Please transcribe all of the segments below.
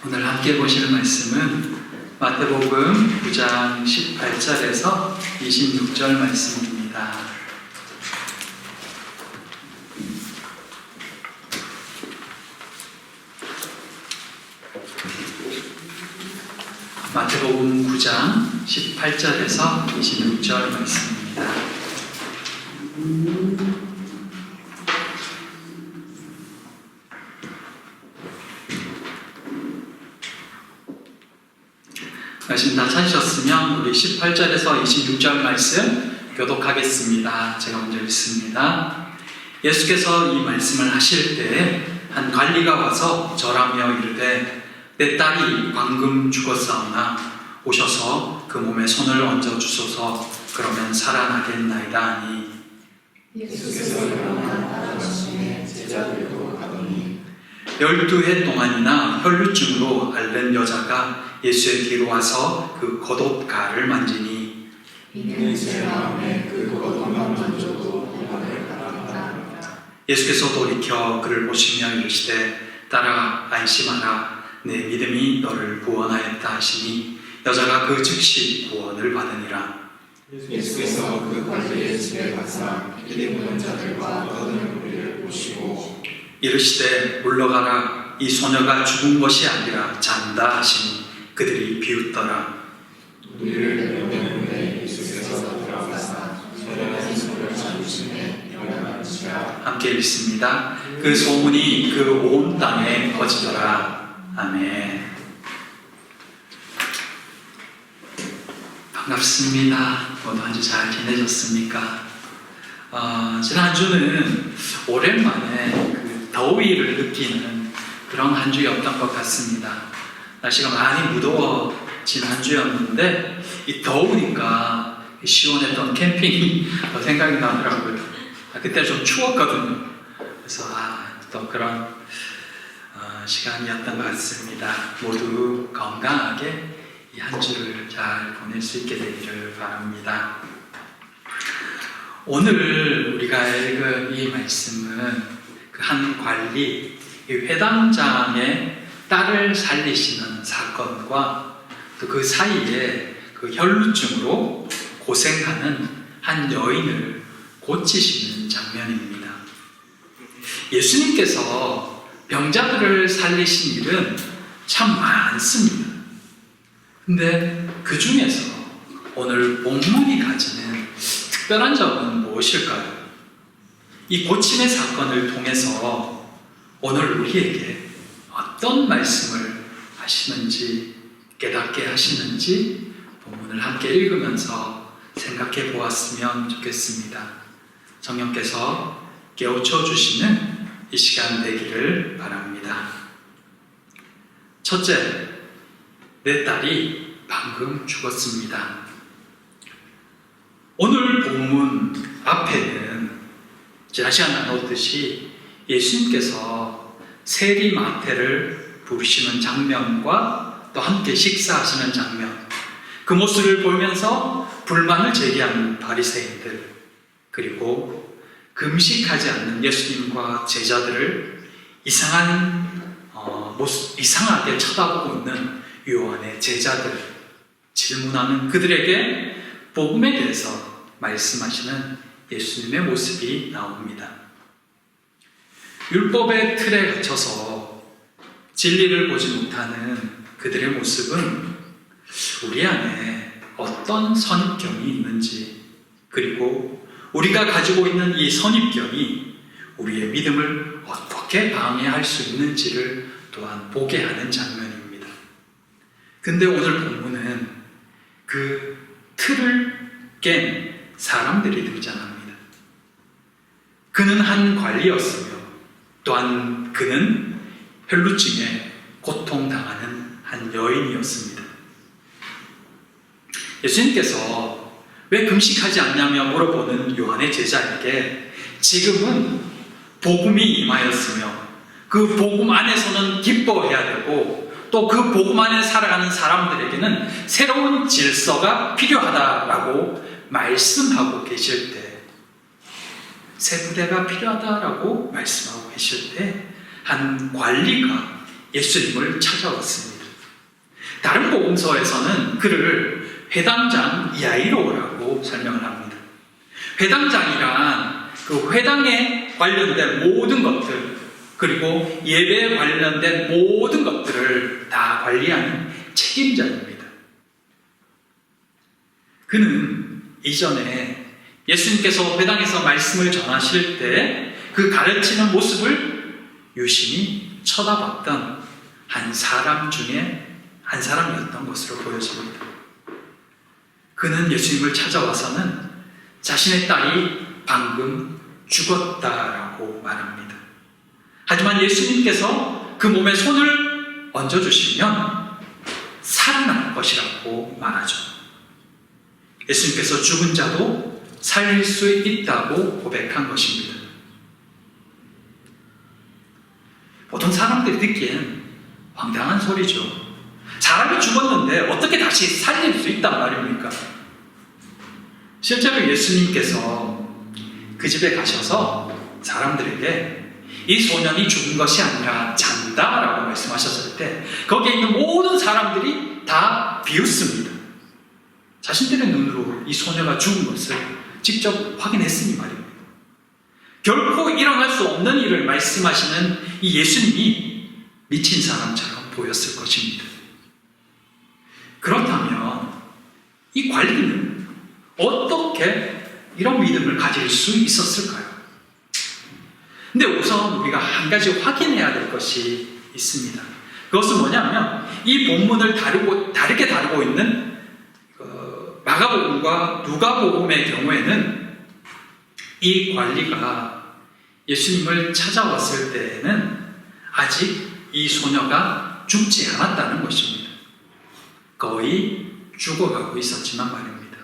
오늘 함께 보실 말씀은 마태복음 9장 18절에서 26절 말씀입니다. 마태복음 9장 18절에서 26절 말씀입니다. 말씀 다 찾으셨으면 우리 18절에서 26절 말씀 교독하겠습니다. 제가 먼저 읽습니다. 예수께서 이 말씀을 하실 때 한 관리가 와서 절하며 이르되 내 딸이 방금 죽었사오나 오셔서 그 몸에 손을 얹어 주소서. 그러면 살아나겠나이다 하니 예수께서 일어나 따라가시매 제자들도 가더니 12해 동안이나 혈루증으로 앓는 여자가 예수의 뒤로 와서 그 겉옷가를 만지니 이는 제 마음에 그 겉옷만 만져도平安을 받았다. 예수께서 돌이켜 그를 보시며 이르시되 딸아 안심하라 내 믿음이 너를 구원하였다 하시니 여자가 그 즉시 구원을 받으니라. 예수께서 그 관리의 집에 가사 피리 부는 자들과 떠드는 무리를 보시고 이르시되 물러가라 이 소녀가 죽은 것이 아니라 잔다 하시니 그들이 비웃더라. 무리를 내려오는 후에 예수께서 들어가사 소년의 손을 잡으시매 일어나시라. 함께 읽습니다. 그 소문이 그 온 땅에 퍼지더라. 아멘. 반갑습니다. 모두 한 주 잘 지내셨습니까? 지난 한 주는 오랜만에 그 더위를 느끼는 그런 한 주였던 것 같습니다. 날씨가 많이 무더워진 한 주였는데 이 더우니까 시원했던 캠핑이 생각이 나더라고요. 그때 좀 추웠거든요. 그래서 또 그런 시간이었던 것 같습니다. 모두 건강하게 이 한 주를 잘 보낼 수 있게 되기를 바랍니다. 오늘 우리가 읽은 이 말씀은 그 한 관리, 이 회당장의 딸을 살리시는 사건과 또 그 사이에 그 혈루증으로 고생하는 한 여인을 고치시는 장면입니다. 예수님께서 병자들을 살리신 일은 참 많습니다. 근데 그 중에서 오늘 본문이 가지는 특별한 점은 무엇일까요? 이 고침의 사건을 통해서 오늘 우리에게 어떤 말씀을 하시는지 깨닫게 하시는지 본문을 함께 읽으면서 생각해 보았으면 좋겠습니다. 성령께서 깨우쳐 주시는 이 시간 되기를 바랍니다. 첫째, 내 딸이 방금 죽었습니다. 오늘 본문 앞에는 지난 시간 나눴듯이 예수님께서 세리마태를 부르시는 장면과 또 함께 식사하시는 장면, 그 모습을 보면서 불만을 제기하는 바리새인들, 그리고 금식하지 않는 예수님과 제자들을 이상하게 쳐다보고 있는 요한의 제자들, 질문하는 그들에게 복음에 대해서 말씀하시는 예수님의 모습이 나옵니다. 율법의 틀에 갇혀서 진리를 보지 못하는 그들의 모습은 우리 안에 어떤 선입견이 있는지, 그리고 우리가 가지고 있는 이 선입견이 우리의 믿음을 어떻게 방해할 수 있는지를 또한 보게 하는 장면입니다. 근데 오늘 본문은 그 틀을 깬 사람들이 등장합니다. 그는 한 관리였으며 또한 그는 혈루증에 고통당하는 한 여인이었습니다. 예수님께서 왜 금식하지 않냐며 물어보는 요한의 제자에게 지금은 복음이 임하였으며 그 복음 안에서는 기뻐해야 되고 또 그 복음 안에 살아가는 사람들에게는 새로운 질서가 필요하다라고 말씀하고 계실 때, 새 부대가 필요하다라고 말씀하고 계실 때 한 관리가 예수님을 찾아왔습니다. 다른 복음서에서는 그를 회당장 야이로라고 설명을 합니다. 회당장이란 그 회당에 관련된 모든 것들, 그리고 예배에 관련된 모든 것들을 다 관리하는 책임자입니다. 그는 이전에 예수님께서 회당에서 말씀을 전하실 때 그 가르치는 모습을 유심히 쳐다봤던 한 사람 중에 한 사람이었던 것으로 보여집니다. 그는 예수님을 찾아와서는 자신의 딸이 방금 죽었다라고 말합니다. 하지만 예수님께서 그 몸에 손을 얹어주시면 살아날 것이라고 말하죠. 예수님께서 죽은 자도 살릴 수 있다고 고백한 것입니다. 보통 사람들이 듣기엔 황당한 소리죠. 사람이 죽었는데 어떻게 다시 살릴 수 있단 말입니까? 실제로 예수님께서 그 집에 가셔서 사람들에게 이 소년이 죽은 것이 아니라 잔다라고 말씀하셨을 때 거기에 있는 모든 사람들이 다 비웃습니다. 자신들의 눈으로 이 소녀가 죽은 것을 직접 확인했으니 말입니다. 결코 일어날 수 없는 일을 말씀하시는 이 예수님이 미친 사람처럼 보였을 것입니다. 그렇다면 이 관리는 어떻게 이런 믿음을 가질 수 있었을까요? 근데 우선 우리가 한 가지 확인해야 될 것이 있습니다. 그것은 뭐냐면 이 본문을 다르게 다루고 있는 마가복음과 누가복음의 경우에는 이 관리가 예수님을 찾아왔을 때에는 아직 이 소녀가 죽지 않았다는 것입니다. 거의 죽어가고 있었지만 말입니다.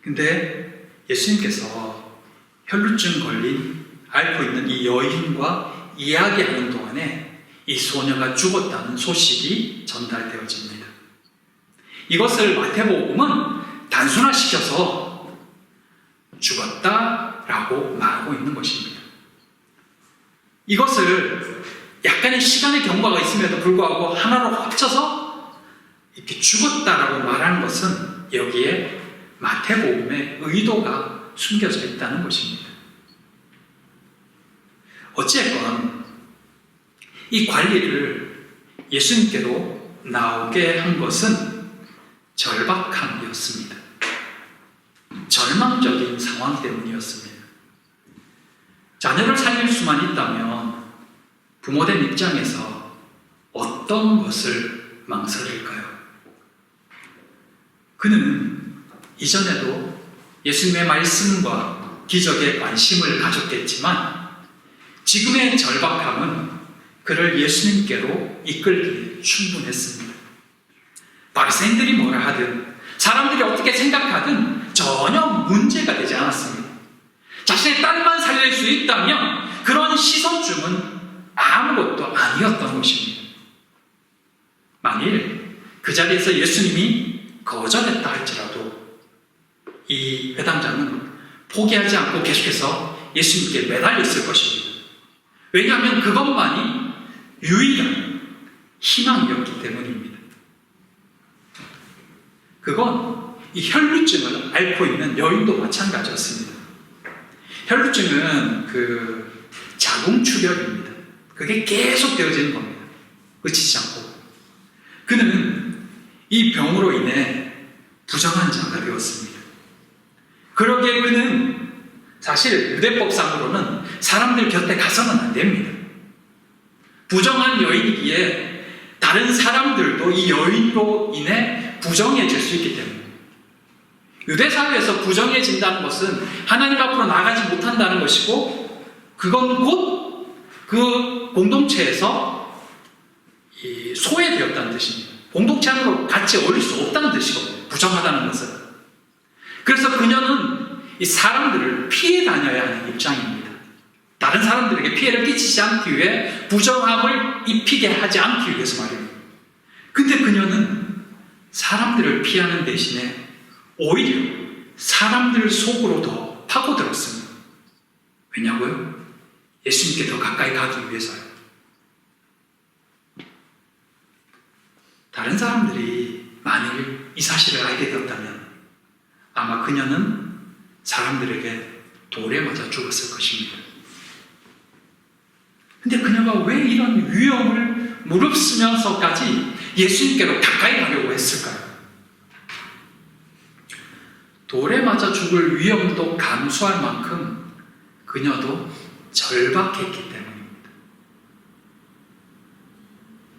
근데 예수님께서 혈루증 걸린 앓고 있는 이 여인과 이야기하는 동안에 이 소녀가 죽었다는 소식이 전달되어집니다. 이것을 마태복음은 단순화시켜서 죽었다라고 말하고 있는 것입니다. 이것을 약간의 시간의 경과가 있음에도 불구하고 하나로 합쳐서 이렇게 죽었다라고 말하는 것은 여기에 마태복음의 의도가 숨겨져 있다는 것입니다. 어찌됐건 이 관리를 예수님께로 나오게 한 것은 절박함이었습니다. 절망적인 상황 때문이었습니다. 자녀를 살릴 수만 있다면 부모된 입장에서 어떤 것을 망설일까요? 그는 이전에도 예수님의 말씀과 기적에 관심을 가졌겠지만 지금의 절박함은 그를 예수님께로 이끌기에 충분했습니다. 바리새인들이 뭐라 하든 사람들이 어떻게 생각하든 전혀 문제가 되지 않았습니다. 자신의 딸만 살릴 수 있다면 그런 시선쯤은 아무것도 아니었던 것입니다. 만일 그 자리에서 예수님이 거절했다 할지라도 이 회당장은 포기하지 않고 계속해서 예수님께 매달렸을 것입니다. 왜냐하면 그것만이 유일한 희망이었기 때문입니다. 그건 이 혈루증을 앓고 있는 여인도 마찬가지였습니다. 혈루증은 그 자궁출혈입니다. 그게 계속 되어지는 겁니다. 그치지 않고. 그는 이 병으로 인해 부정한 자가 되었습니다. 그러기에 그는 사실 유대법상으로는 사람들 곁에 가서는 안 됩니다. 부정한 여인이기에 다른 사람들도 이 여인으로 인해 부정해질 수 있기 때문에 유대사회에서 부정해진다는 것은 하나님 앞으로 나가지 못한다는 것이고 그건 곧 그 공동체에서 소외되었다는 뜻입니다. 공동체 안으로 같이 어울릴 수 없다는 뜻이거든요. 부정하다는 것은. 그래서 그녀는 이 사람들을 피해 다녀야 하는 입장입니다. 다른 사람들에게 피해를 끼치지 않기 위해 부정함을 입히게 하지 않기 위해서 말입니다. 근데 그녀는 사람들을 피하는 대신에 오히려 사람들 속으로 더 파고들었습니다. 왜냐고요? 예수님께 더 가까이 가기 위해서요. 다른 사람들이 만일 이 사실을 알게 되었다면 아마 그녀는 사람들에게 돌에 맞아 죽었을 것입니다. 근데 그녀가 왜 이런 위험을 무릅쓰면서까지 예수님께로 가까이 가려고 했을까요? 돌에 맞아 죽을 위험도 감수할 만큼 그녀도 절박했기 때문입니다.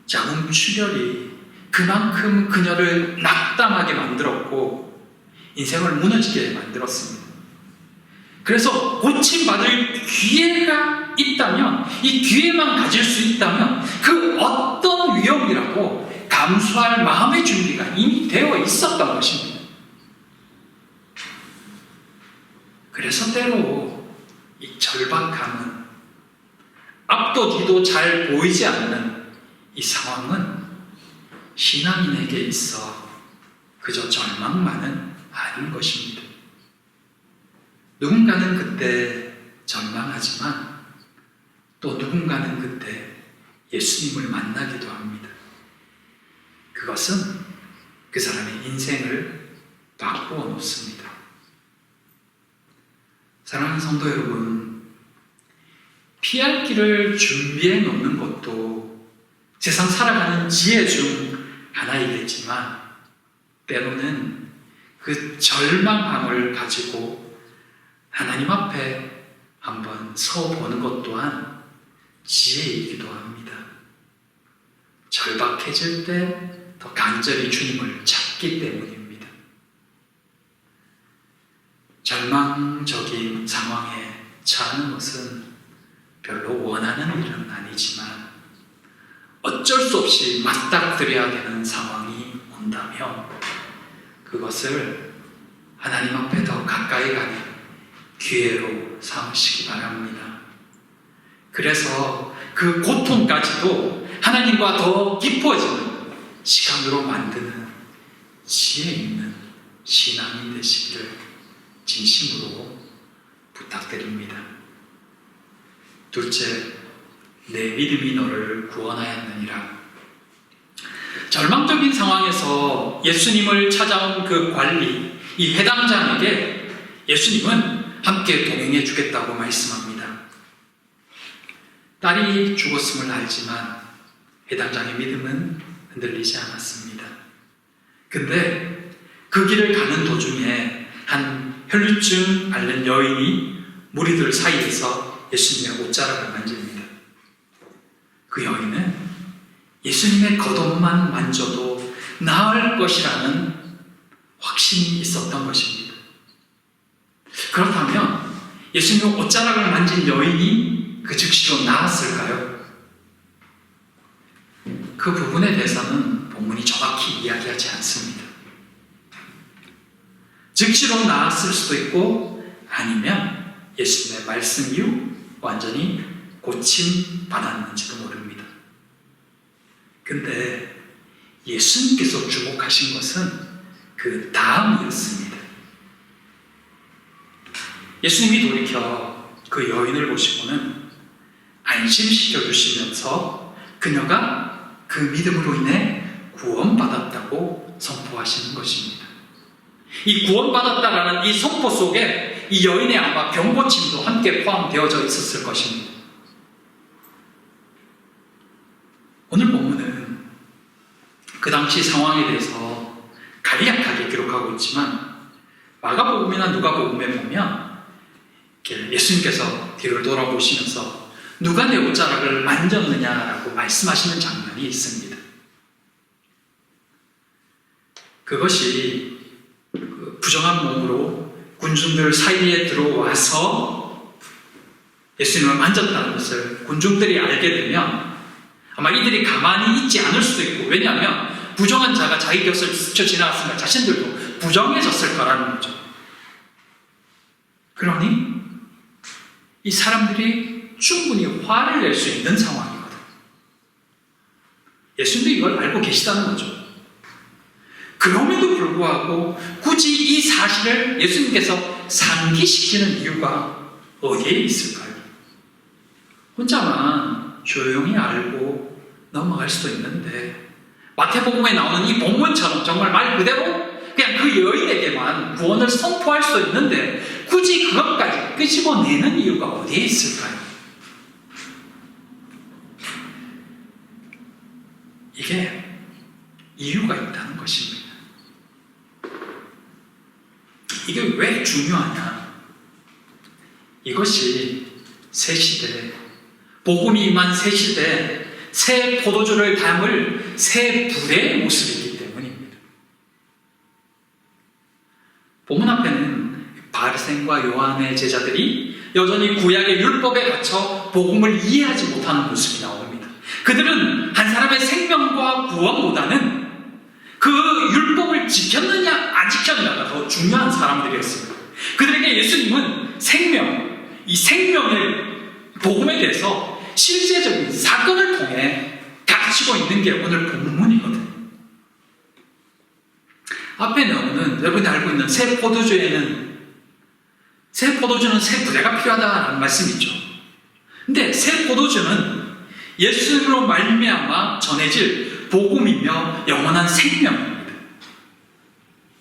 작은 출혈이 그만큼 그녀를 낙담하게 만들었고 인생을 무너지게 만들었습니다. 그래서 고침받을 기회가 있다면, 이 기회만 가질 수 있다면 그 어떤 위험이라도 감수할 마음의 준비가 이미 되어 있었던 것입니다. 그래서 때로 이 절박함은, 앞도 뒤도 잘 보이지 않는 이 상황은 신앙인에게 있어 그저 절망만은 아닌 것입니다. 누군가는 그때 절망하지만 또 누군가는 그때 예수님을 만나기도 합니다. 그것은 그 사람의 인생을 바꾸어 놓습니다. 사랑하는 성도 여러분, 피할 길을 준비해 놓는 것도 세상 살아가는 지혜 중 하나이겠지만 때로는 그 절망함을 가지고 하나님 앞에 한번 서보는 것 또한 지혜이기도 합니다. 절박해질 때 더 간절히 주님을 찾기 때문입니다. 절망적인 상황에 처하는 것은 별로 원하는 일은 아니지만 어쩔 수 없이 맞닥뜨려야 되는 상황이 온다면 그것을 하나님 앞에 더 가까이 가는 기회로 삼으시기 바랍니다. 그래서 그 고통까지도 하나님과 더 깊어지는 시간으로 만드는 지혜 있는 신앙이 되시기를 진심으로 부탁드립니다. 둘째, 내 믿음이 너를 구원하였느니라. 절망적인 상황에서 예수님을 찾아온 그 관리, 이 회당장에게 예수님은 함께 동행해 주겠다고 말씀합니다. 딸이 죽었음을 알지만 회당장의 믿음은 흔들리지 않았습니다. 근데 그 길을 가는 도중에 한 혈루증 앓는 여인이 무리들 사이에서 예수님의 옷자락을 만집니다. 그 여인은 예수님의 겉옷만 만져도 나을 것이라는 확신이 있었던 것입니다. 그렇다면 예수님의 옷자락을 만진 여인이 그 즉시로 나았을까요? 그 부분에 대해서는 본문이 정확히 이야기하지 않습니다. 즉시로 나았을 수도 있고 아니면 예수님의 말씀 이후 완전히 고침 받았는지도 모릅니다. 근데 예수님께서 주목하신 것은 그 다음이었습니다. 예수님이 돌이켜 그 여인을 보시고는 안심시켜 주시면서 그녀가 그 믿음으로 인해 구원받았다고 선포하시는 것입니다. 이 구원받았다라는 이 선포 속에 이 여인의 아마 병고침도 함께 포함되어져 있었을 것입니다. 오늘 본문은 그 당시 상황에 대해서 간략하게 기록하고 있지만 마가복음이나 누가복음에 보면 예수님께서 뒤를 돌아보시면서 누가 내 옷자락을 만졌느냐라고 말씀하시는 장면이 있습니다. 그것이 부정한 몸으로 군중들 사이에 들어와서 예수님을 만졌다는 것을 군중들이 알게 되면 아마 이들이 가만히 있지 않을 수도 있고, 왜냐하면 부정한 자가 자기 곁을 스쳐 지나갔으니까 자신들도 부정해졌을 거라는 거죠. 그러니 이 사람들이 충분히 화를 낼 수 있는 상황이거든. 예수님도 이걸 알고 계시다는 거죠. 그럼에도 불구하고 굳이 이 사실을 예수님께서 상기시키는 이유가 어디에 있을까요? 혼자만 조용히 알고 넘어갈 수도 있는데 마태복음에 나오는 이 본문처럼 정말 말 그대로 그냥 그 여인에게만 구원을 선포할 수 있는데 굳이 그것까지 끄집어내는 이유가 어디에 있을까요? 이게 이유가 있다는 것입니다. 이게 왜 중요하냐? 이것이 새 시대, 복음이 임한 새 시대, 새 포도주를 담을 새 부대의 모습이기 때문입니다. 본문 앞에는 바리새인과 요한의 제자들이 여전히 구약의 율법에 갇혀 복음을 이해하지 못하는 모습이 나옵니다. 그들은 한 사람의 생명과 구원보다는 그 율법을 지켰느냐 안 지켰느냐가 더 중요한 사람들이었습니다. 그들에게 예수님은 이 생명의 복음에 대해서 실제적인 사건을 통해 가르치고 있는 게 오늘 본문이거든요. 앞에 나오는 여러분이 알고 있는 새 포도주는 새 부대가 필요하다는 말씀이죠. 근데 새 포도주는 예수님으로 말미암아 전해질 복음이며 영원한 생명입니다.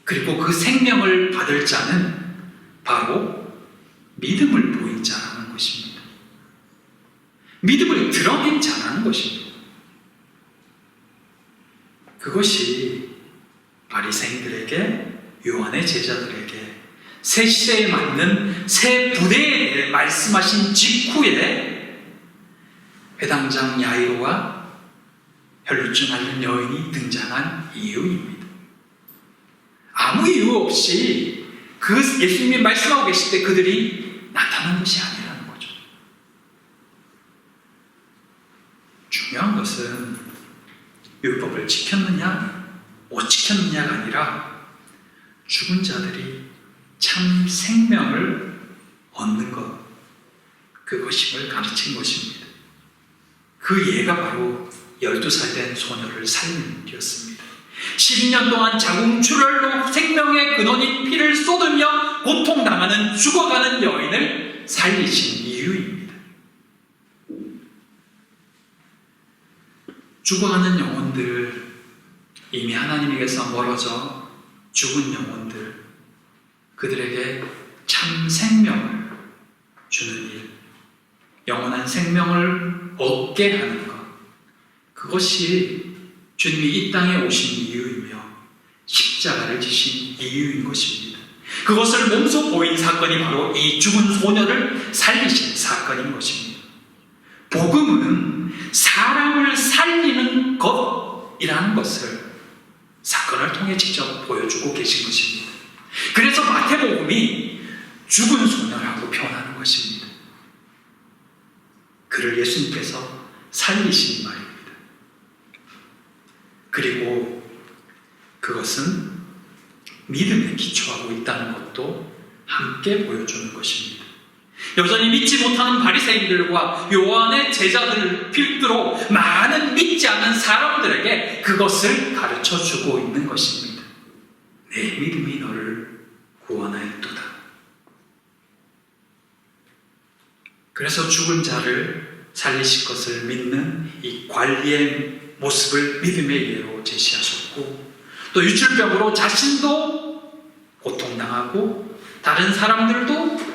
그리고 그 생명을 받을 자는 바로 믿음을 보인 자라는 것입니다. 믿음을 드러낸 자라는 것입니다. 그것이 바리새인들에게, 요한의 제자들에게 새 시대에 맞는 새 부대에 대해 말씀하신 직후에 회당장 야이로와 혈루증 앓는 여인이 등장한 이유입니다. 아무 이유 없이 그 예수님이 말씀하고 계실 때 그들이 나타난 것이 아니라는 거죠. 중요한 것은 율법을 지켰느냐 못 지켰느냐가 아니라 죽은 자들이 참 생명을 얻는 것, 그것임을 가르친 것입니다. 그 예가 바로 12살 된 소녀를 살린 일이었습니다. 12년 동안 자궁출혈로 생명의 근원인 피를 쏟으며 고통당하는 죽어가는 여인을 살리신 이유입니다. 죽어가는 영혼들, 이미 하나님에게서 멀어져 죽은 영혼들, 그들에게 참 생명을 주는 일, 영원한 생명을 얻게 하는 것, 그것이 주님이 이 땅에 오신 이유이며 십자가를 지신 이유인 것입니다. 그것을 몸소 보인 사건이 바로 이 죽은 소녀를 살리신 사건인 것입니다. 복음은 사람을 살리는 것이라는 것을 사건을 통해 직접 보여주고 계신 것입니다. 그래서 마태복음이 죽은 소녀라고 표현하는 것입니다. 그를 예수님께서 살리신 말입니다. 그리고 그것은 믿음에 기초하고 있다는 것도 함께 보여주는 것입니다. 여전히 믿지 못하는 바리새인들과 요한의 제자들을 필두로 많은 믿지 않는 사람들에게 그것을 가르쳐주고 있는 것입니다. 내 믿음이 너를 구원하였도다. 그래서 죽은 자를 살리실 것을 믿는 이 관리의 모습을 믿음의 예로 제시하셨고, 또 유출병으로 자신도 고통당하고 다른 사람들도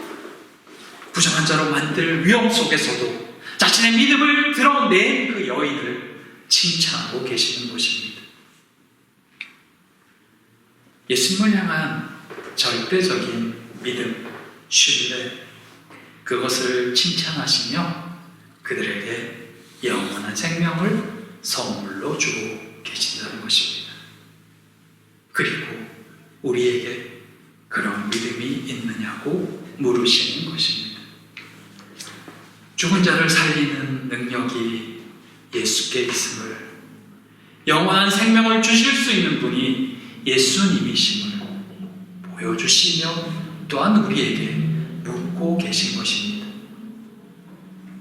부정한 자로 만들 위험 속에서도 자신의 믿음을 드러낸 그 여인을 칭찬하고 계시는 것입니다. 예수님을 향한 절대적인 믿음, 신뢰, 그것을 칭찬하시며 그들에게 영원한 생명을 선물로 주고 계신다는 것입니다. 그리고 우리에게 그런 믿음이 있느냐고 물으시는 것입니다. 죽은 자를 살리는 능력이 예수께 있음을, 영원한 생명을 주실 수 있는 분이 예수님이심을 보여주시며 또한 우리에게 묻고 계신 것입니다.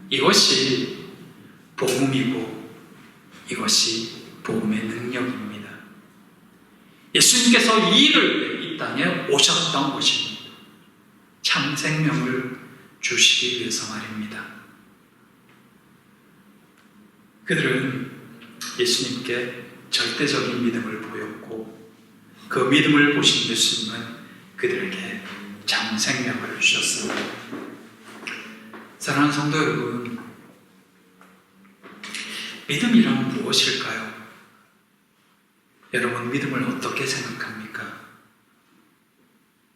이것이 복음이고 이것이 복음의 능력입니다. 예수님께서 이 일을 이 땅에 오셨던 것입니다. 참 생명을 주시기 위해서 말입니다. 그들은 예수님께 절대적인 믿음을 보였고 그 믿음을 보신 예수님은 그들에게 참 생명을 주셨습니다. 사랑하는 성도 여러분, 믿음이란 무엇일까요? 여러분, 믿음을 어떻게 생각합니까?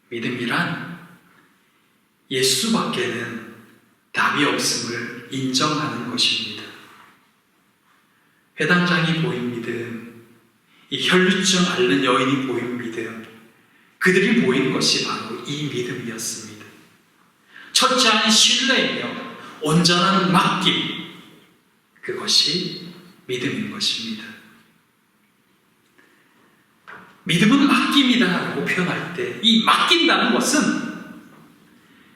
믿음이란 예수밖에는 답이 없음을 인정하는 것입니다. 회당장이 보인 믿음, 이 혈루증 앓는 여인이 보인 믿음, 그들이 보인 것이 바로 이 믿음이었습니다. 철저한 신뢰이며 온전한 맡김, 그것이 믿음인 것입니다. 믿음은 맡김이다라고 표현할 때 이 맡긴다는 것은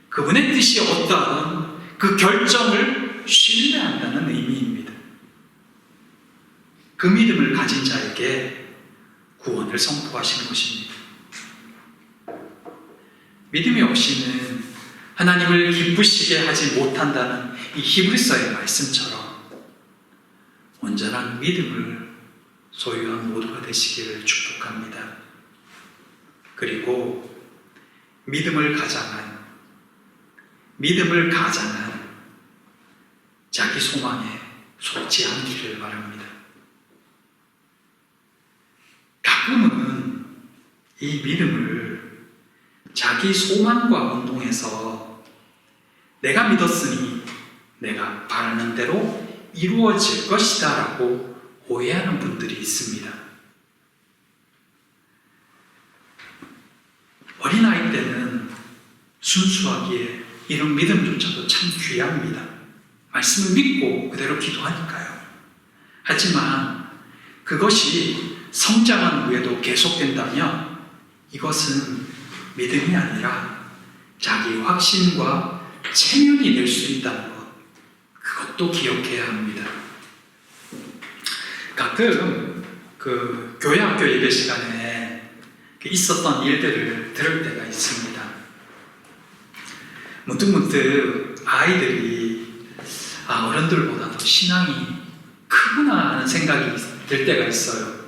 그분의 뜻이 어떠한 그 결정을 신뢰한다는 의미입니다. 그 믿음을 가진 자에게 구원을 선포하시는 것입니다. 믿음이 없이는 하나님을 기쁘시게 하지 못한다는 이 히브리서의 말씀처럼 온전한 믿음을 소유한 모두가 되시기를 축복합니다. 그리고 믿음을 가장한 자기 소망에 속지 않기를 바랍니다. 가끔은 이 믿음을 자기 소망과 운동해서 내가 믿었으니 내가 바라는 대로 이루어질 것이다 라고 오해하는 분들이 있습니다. 어린아이 때는 순수하기에 이런 믿음조차도 참 귀합니다. 말씀을 믿고 그대로 기도하니까요. 하지만 그것이 성장한 후에도 계속된다면 이것은 믿음이 아니라 자기 확신과 체면이 될 수 있다는 것, 그것도 기억해야 합니다. 가끔 그 교회 학교 예배 시간에 있었던 일들을 들을 때가 있습니다. 문득문득 아이들이 어른들보다 더 신앙이 크구나 하는 생각이 들 때가 있어요.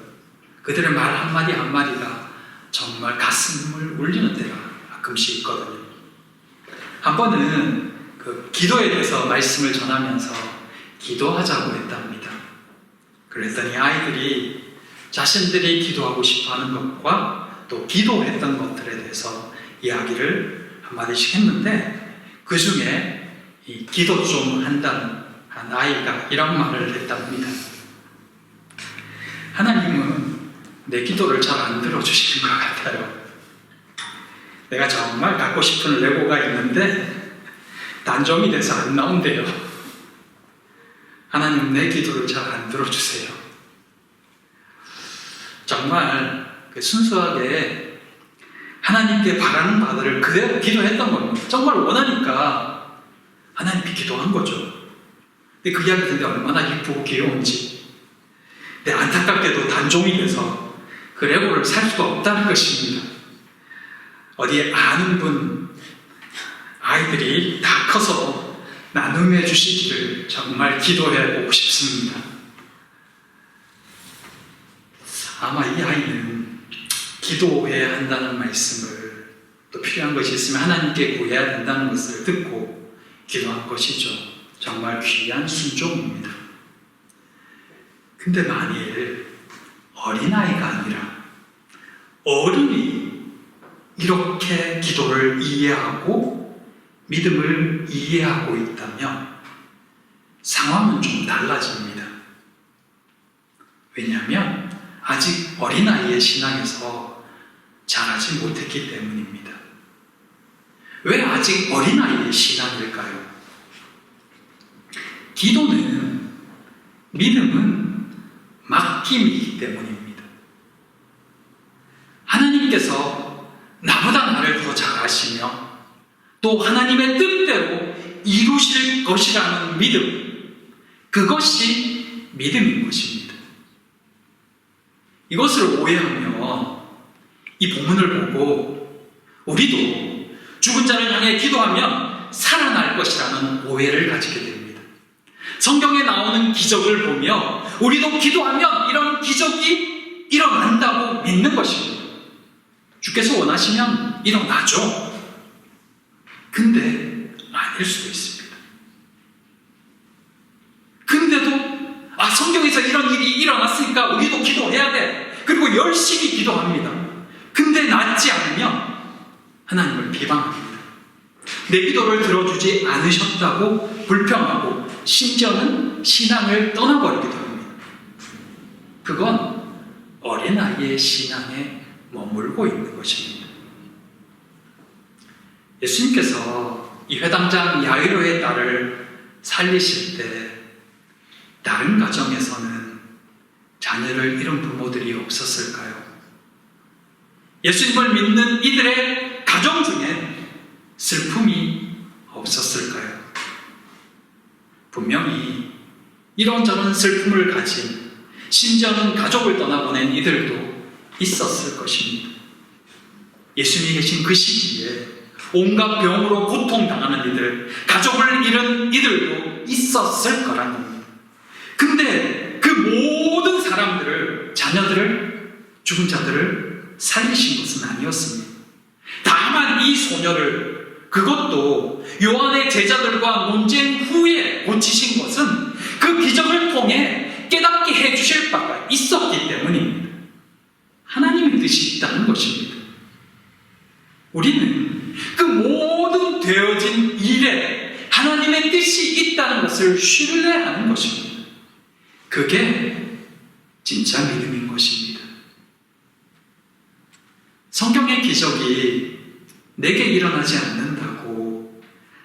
그들의 말 한마디 한마디가 정말 가슴을 울리는 때가 가끔씩 있거든요. 한 번은 그 기도에 대해서 말씀을 전하면서 기도하자고 했답니다. 그랬더니 아이들이 자신들이 기도하고 싶어하는 것과 또 기도했던 것들에 대해서 이야기를 한마디씩 했는데 그 중에 이 기도 좀 한다는 한 아이가 이런 말을 했답니다. 하나님은 내 기도를 잘 안 들어주시는 것 같아요. 내가 정말 갖고 싶은 레고가 있는데 단종이 돼서 안 나온대요. 하나님 내 기도를 잘 안 들어주세요. 정말 순수하게 하나님께 바라는 바들을 그대로 기도했던 겁니다. 정말 원하니까 하나님께 기도한 거죠. 근데 그 이야기 듣는데 얼마나 기쁘고 귀여운지. 근데 안타깝게도 단종이 돼서 그 레고를 살 수가 없다는 것입니다. 어디에 아는 분, 아이들이 다 커서 나눔해 주시기를 정말 기도해 보고 싶습니다. 아마 이 아이는 기도해야 한다는 말씀을 또 필요한 것이 있으면 하나님께 구해야 된다는 것을 듣고 기도한 것이죠. 정말 귀한 순종입니다. 근데 만일 어린아이가 아니라 어른이 이렇게 기도를 이해하고 믿음을 이해하고 있다면 상황은 좀 달라집니다. 왜냐하면 아직 어린아이의 신앙에서 자라지 못했기 때문입니다. 왜 아직 어린아이의 신앙일까요? 기도는, 믿음은 맡김이기 때문입니다. 하나님께서 나보다 나를 더 잘 아시며 또 하나님의 뜻대로 이루실 것이라는 믿음, 그것이 믿음인 것입니다. 이것을 오해하면 이 본문을 보고 우리도 죽은 자를 향해 기도하면 살아날 것이라는 오해를 가지게 됩니다. 성경에 나오는 기적을 보며 우리도 기도하면 이런 기적이 일어난다고 믿는 것입니다. 주께서 원하시면 일어나죠. 근데 아닐 수도 있습니다. 근데도 성경에서 이런 일이 일어났으니까 우리도 기도해야 돼. 그리고 열심히 기도합니다. 근데 낫지 않으면 하나님을 비방합니다. 내 기도를 들어주지 않으셨다고 불평하고 심지어는 신앙을 떠나버리기도 합니다. 그건 어린아이의 신앙에 머물고 있는 것입니다. 예수님께서 이 회당장 야이로의 딸을 살리실 때 다른 가정에서는 자녀를 잃은 부모들이 없었을까요? 예수님을 믿는 이들의 가정 중에 슬픔이 없었을까요? 분명히 이런저런 슬픔을 가진, 심지어는 가족을 떠나보낸 이들도 있었을 것입니다. 예수님이 계신 그 시기에 온갖 병으로 고통당하는 이들, 가족을 잃은 이들도 있었을 거라는 겁니다. 근데 그 모든 사람들을, 자녀들을, 죽은 자들을 살리신 것은 아니었습니다. 다만 이 소녀를, 그것도 요한의 제자들과 논쟁 후에 고치신 것은 그 기적을 통해 깨닫게 해주실 바가 있었기 때문입니다. 하나님의 뜻이 있다는 것입니다. 우리는 그 모든 되어진 일에 하나님의 뜻이 있다는 것을 신뢰하는 것입니다. 그게 진짜 믿음인 것입니다. 성경의 기적이 내게 일어나지 않는다고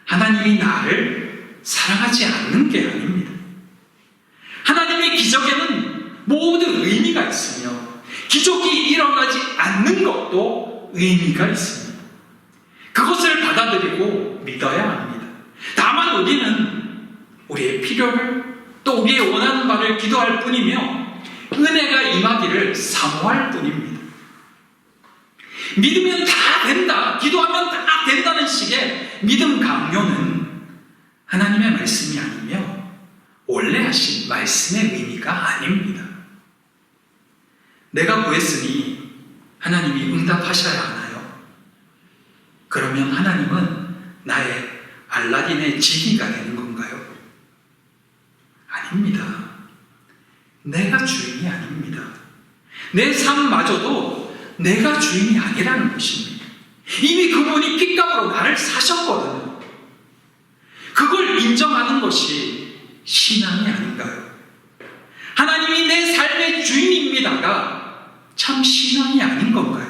하나님이 나를 사랑하지 않는 게 아닙니다. 하나님의 기적에는 모든 의미가 있으며 기적이 일어나지 않는 것도 의미가 있습니다. 그것을 받아들이고 믿어야 합니다. 다만 우리는 우리의 필요를 또 우리의 원하는 바를 기도할 뿐이며 은혜가 임하기를 사모할 뿐입니다. 믿으면 다 된다, 기도하면 다 된다는 식의 믿음 강요는 하나님의 말씀이 아니며 원래 하신 말씀의 의미가 아닙니다. 내가 구했으니 하나님이 응답하셔야 하나요? 그러면 하나님은 나의 알라딘의 지기가 되는 건가요? 아닙니다. 내가 주인이 아닙니다. 내 삶마저도 내가 주인이 아니라는 것입니다. 이미 그분이 핏값으로 나를 사셨거든요. 그걸 인정하는 것이 신앙이 아닌가요? 하나님이 내 삶의 주인입니다가 참 신앙이 아닌 건가요?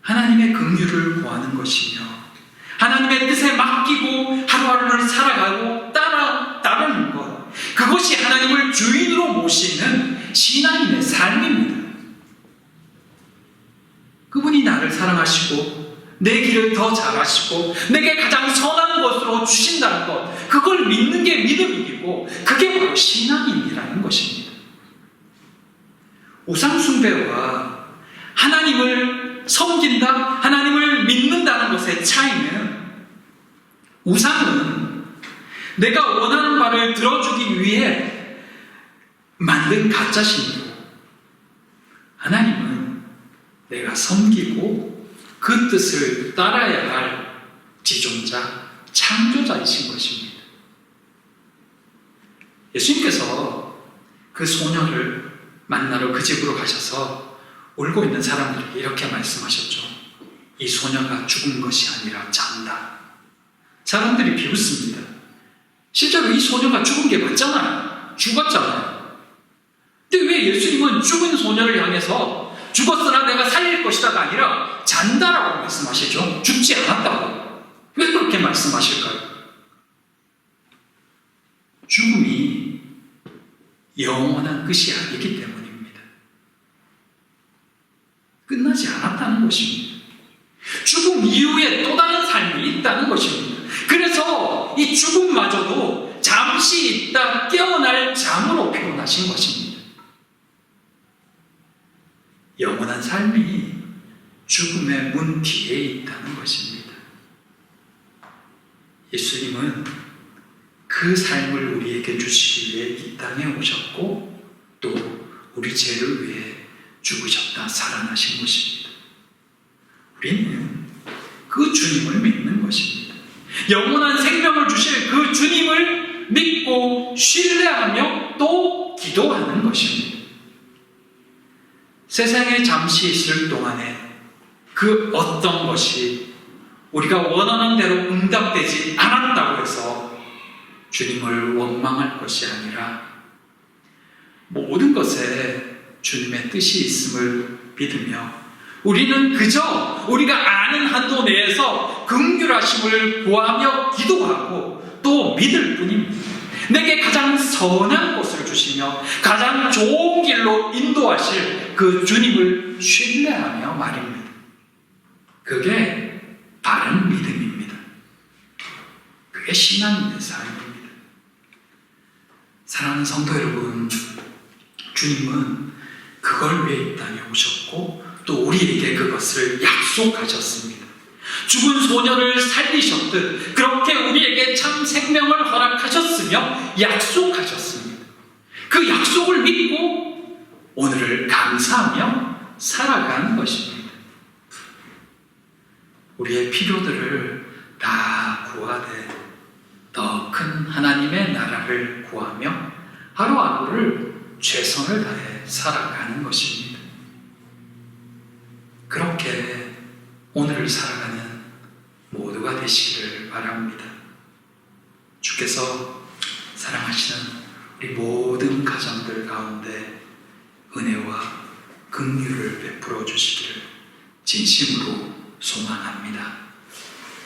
하나님의 긍휼을 구하는 것이며 하나님의 뜻에 맡기고 하루하루를 살아가고 따르는 것, 그것이 하나님을 주인으로 모시는 신앙인의 삶입니다. 그분이 나를 사랑하시고 내 길을 더 잘하시고 내게 가장 선한 것으로 주신다는 것, 그걸 믿는 게 믿음이고 그게 바로 신앙인이라는 것입니다. 우상숭배와 하나님을 섬긴다, 하나님을 믿는다는 것의 차이는, 우상은 내가 원하는 바를 들어주기 위해 만든 가짜신이고, 하나님은 내가 섬기고 그 뜻을 따라야 할 지존자, 창조자이신 것입니다. 예수님께서 그 소녀를 만나러 그 집으로 가셔서 울고 있는 사람들에게 이렇게 말씀하셨죠. 이 소녀가 죽은 것이 아니라 잔다. 사람들이 비웃습니다. 실제로 이 소녀가 죽은 게 맞잖아요. 죽었잖아요. 근데 왜 예수님은 죽은 소녀를 향해서 죽었으나 내가 살릴 것이다가 아니라 잔다라고 말씀하시죠? 죽지 않았다고. 왜 그렇게 말씀하실까요? 죽음이 영원한 끝이 아니기 때문입니다. 끝나지 않았다는 것입니다. 죽음 이후에 또 다른 삶이 있다는 것입니다. 그래서 이 죽음마저도 잠시 있다 깨어날 잠으로 표현하신 것입니다. 영원한 삶이 죽음의 문 뒤에 있다는 것입니다. 예수님은 그 삶을 우리에게 주시기 위해 이 땅에 오셨고 또 우리 죄를 위해 죽으셨다 살아나신 것입니다. 우리는 그 주님을 믿는 것입니다. 영원한 생명을 주실 그 주님을 믿고 신뢰하며 또 기도하는 것입니다. 세상에 잠시 있을 동안에 그 어떤 것이 우리가 원하는 대로 응답되지 않았다고 해서 주님을 원망할 것이 아니라 모든 것에 주님의 뜻이 있음을 믿으며 우리는 그저 우리가 아는 한도 내에서 긍휼하심을 구하며 기도하고 또 믿을 뿐입니다. 내게 가장 선한 것을 주시며 가장 좋은 길로 인도하실 그 주님을 신뢰하며 말입니다. 그게 바른 믿음입니다. 그게 신앙의 삶입니다. 사랑하는 성도 여러분, 주님은 그걸 위해 이 땅에 오셨고 또 우리에게 그것을 약속하셨습니다. 죽은 소녀를 살리셨듯 그렇게 우리에게 참 생명을 허락하셨으며 약속하셨습니다. 그 약속을 믿고 오늘을 감사하며 살아가는 것입니다. 우리의 필요들을 다 구하되 더 큰 하나님의 나라를 구하며 하루하루를 최선을 다해 살아가는 것입니다. 그렇게 오늘을 살아가는 모두가 되시기를 바랍니다. 주께서 사랑하시는 우리 모든 가정들 가운데 은혜와 긍휼을 베풀어 주시기를 진심으로 소망합니다.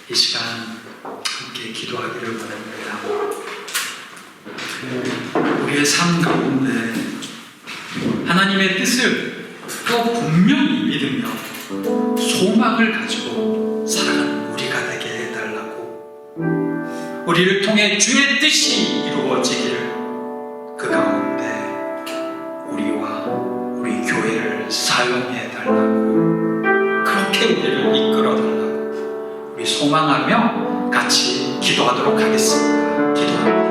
이 시간 함께 기도하기를 원합니다. 우리의 삶 가운데 하나님의 뜻을 또 분명히 믿으며 소망을 가지고 살아가는 우리가 되게 해달라고, 우리를 통해 주의 뜻이 이루어지기를 그 가운데 우리와 우리 교회를 사용해 달라고, 그렇게 우리를 이끌어 달라고 우리 소망하며 같이 기도하도록 하겠습니다. 기도합니다.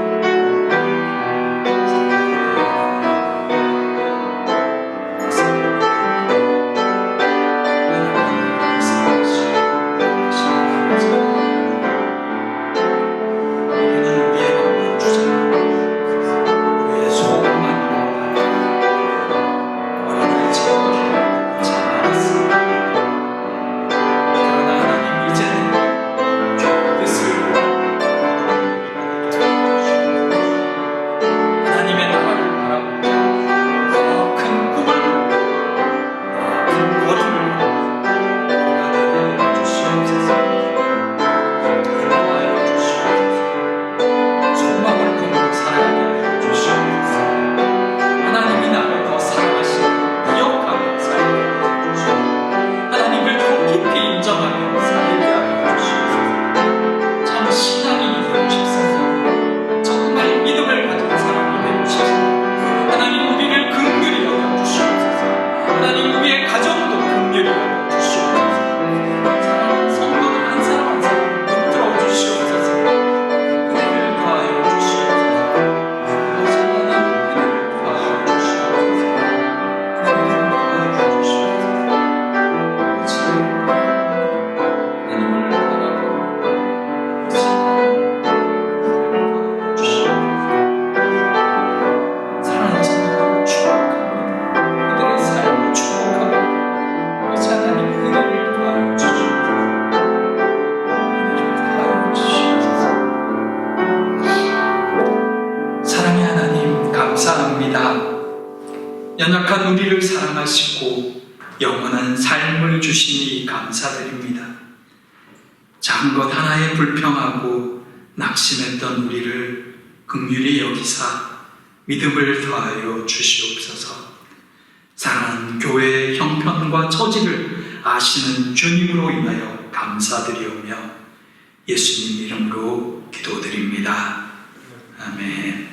연약한 우리를 사랑하시고 영원한 삶을 주시니 감사드립니다. 작은 것 하나에 불평하고 낙심했던 우리를 긍휼히 여기사 믿음을 더하여 주시옵소서. 사랑하는 교회의 형편과 처지를 아시는 주님으로 인하여 감사드리오며 예수님 이름으로 기도드립니다. 아멘.